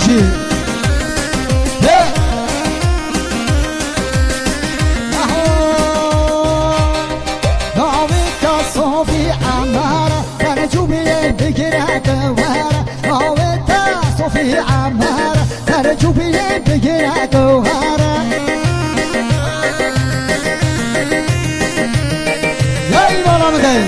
باشی. ناویتا صوفی عمارة ترجوبي بقرا دوارة. ناویتا صوفی عمارة ترجوبي بقرا دوارة. يا إيمان مدين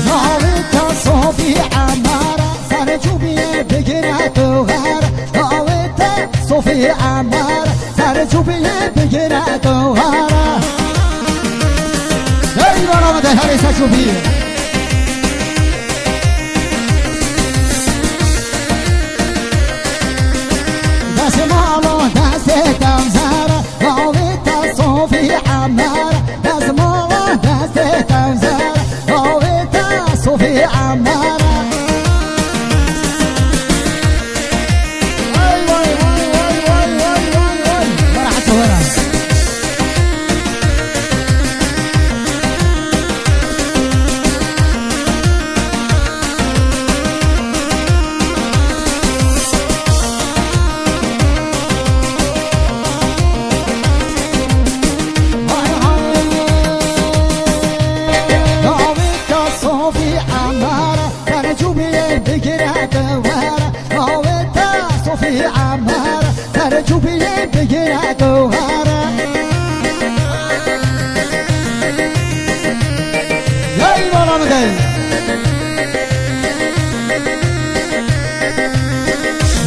ناویتا صوفی عمارة ترجوبي بقرا دوارة. ناویتا صوفی عمارة ترجوبي بقرا دوارة. يا إيمان مدين هاري ترجوبي دست مالا دست تمزارة. ناویتا صوفی عمارة دست مالا دست تمزارة. ناویتا صوفی عمارة. وای وای وای وای وای وای وای وای ورا حتى ورا. ناویتا صوفی عمارة ترجوبي بقرا دوارة. ناویتا صوفی عمارة ترجوبي بقرا دوارة. يا إيمان مدين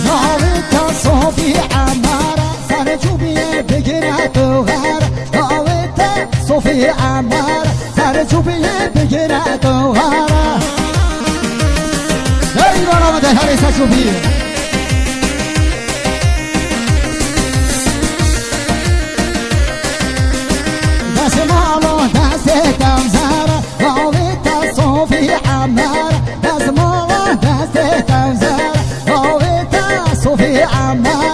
ناویتا صوفی عمارة ترجوبي بقرا دوارة. ناویتا صوفی عمارة ترجوبي بقرا دوارة. يا إيمان مدين هاري ترجوبي دست مالا دست تمزارة. ناویتا صوفی عمارة دست مالا دست تمزارة. ناویتا صوفی عمارة